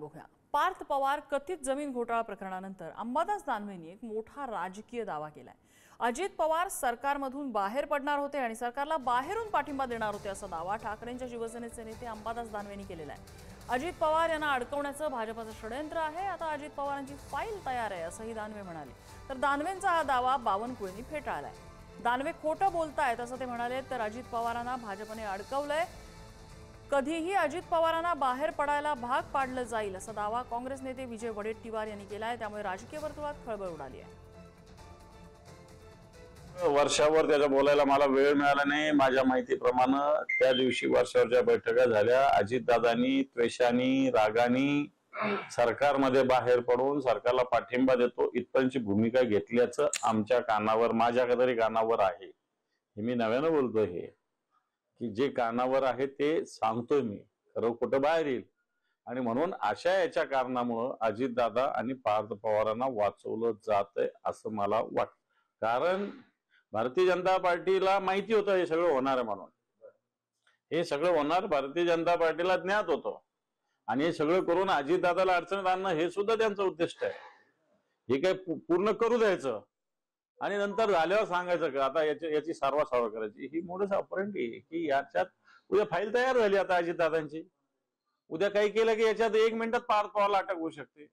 बघूया। पार्थ पवार कथित जमीन घोटाळा प्रकरणानंतर अंबादास दानवेंनी एक मोठा राजकीय दावा केलाय। अजित पवार सरकारमधून बाहेर पडणार होते आणि सरकारला बाहेरून पाठिंबा देणार होते असा दावा ठाकरेंच्या शिवसेनेचे नेते अंबादास दानवेंनी केलेला आहे। अजित पवार यांना अडकवण्याचं भाजपचं षडयंत्र आहे। आता अजित पवारांची फाईल तयार आहे असंही दानवे म्हणाले। तर दानवेंचा हा दावा बावनकुळेंनी फेटाळलाय। दानवे खोटं बोलतायत असं ते म्हणाले। तर अजित पवारांना भाजपने अडकवलंय, कधीही अजित पवारांना बाहेर पडायला भाग पाडलं जाईल असा दावा काँग्रेस नेते विजय वडेट्टीवार यांनी केलाय। त्यामुळे राजकीय वर्तुळात खळबळ उडाली आहे। वर्षावर त्याचा बोलायला मला वेळ मिळाला नाही। माझ्या माहितीप्रमाणे त्या दिवशी वर्षावरच्या बैठका झाल्या। अजितदादांनी त्वेषानी रागानी सरकारमध्ये बाहेर पडून सरकारला पाठिंबा देतो इतपर्यंतची भूमिका घेतल्याचं आमच्या कानावर, माझ्या तरी कानावर आहे। हे मी नव्यानं बोलतोय, हे की जे कानावर आहे ते सांगतोय मी, खरं कुठं बाहेर येईल। आणि म्हणून अशा याच्या कारणामुळे अजितदादा आणि पार्थ पवारांना वाचवलं जातंय असं मला वाटतं। कारण भारतीय जनता पार्टीला माहिती होतं हे सगळं होणार आहे म्हणून। हे सगळं होणार भारतीय जनता पार्टीला ज्ञात होतं आणि हे सगळं करून अजितदादाला अडचणीत आणणं हे सुद्धा त्यांचं उद्दिष्ट आहे। हे काय पूर्ण करू द्यायचं आणि नंतर झाल्यावर सांगायचं का आता याची सारवासारव करायची। ही मोडस ऑपरेंडी आहे की याच्यात उद्या फाईल तयार झाली आता अजितदादांची, उद्या काही केलं की याच्यात 1 मिनिटात पार्थ पवारला अटक होऊ शकते।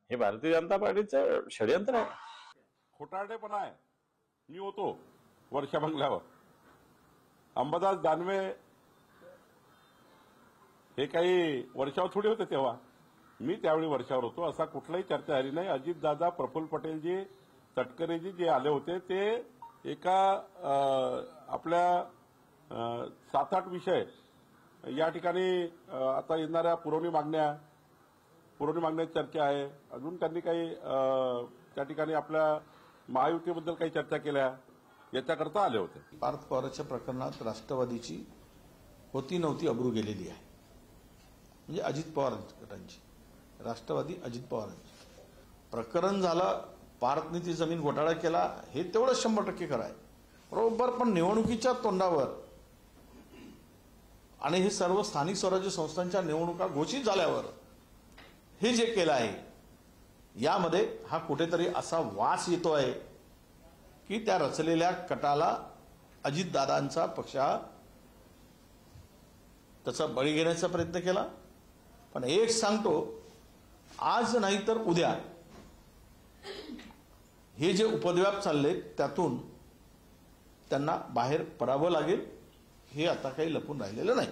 हे भारतीय जनता पार्टीचं षडयंत्र आहे, खोटारडेपणा आहे। मी होतो वर्षा बंगल्यावर, अंबादास दानवे हे काही वर्षावर थोडे होते तेव्हा, मी त्यावेळी वर्षावर होतो। असा कुठलाही चर्चा झाली नाही। अजितदादा, प्रफुल्ल पटेलजी, तटकरेजी जे आले होते ते एका आपल्या 7-8 विषय या ठिकाणी आता येणाऱ्या पुरवणी मागण्याची चर्चा आहे। अजून त्यांनी काही त्या ठिकाणी आपल्या महायुतीबद्दल काही चर्चा केल्या, याच्याकरता आले होते। पार्थ पवारच्या प्रकरणात राष्ट्रवादीची होती नव्हती अब्रू गेलेली आहे। म्हणजे अजित पवार गटांची, राष्ट्रवादी अजित पवारांची प्रकरण झालं। पार्थने ती जमीन घोटाळा केला हे तेवढं 100% खरं आहे, बरोबर। पण निवडणुकीच्या तोंडावर आणि हे सर्व स्थानिक स्वराज्य संस्थांच्या निवडणुका घोषित झाल्यावर हे जे केलं आहे, यामध्ये हा कुठेतरी असा वास येतोय की त्या रचलेल्या कटाला अजितदादांचा पक्ष त्याचा बळी घेण्याचा प्रयत्न केला। पण एक सांगतो, आज नाही तर उद्या हे जे उपद्व्याप चालले त्यातून त्यांना बाहेर पडावं लागेल। हे आता काही लपून राहिलेलं नाही।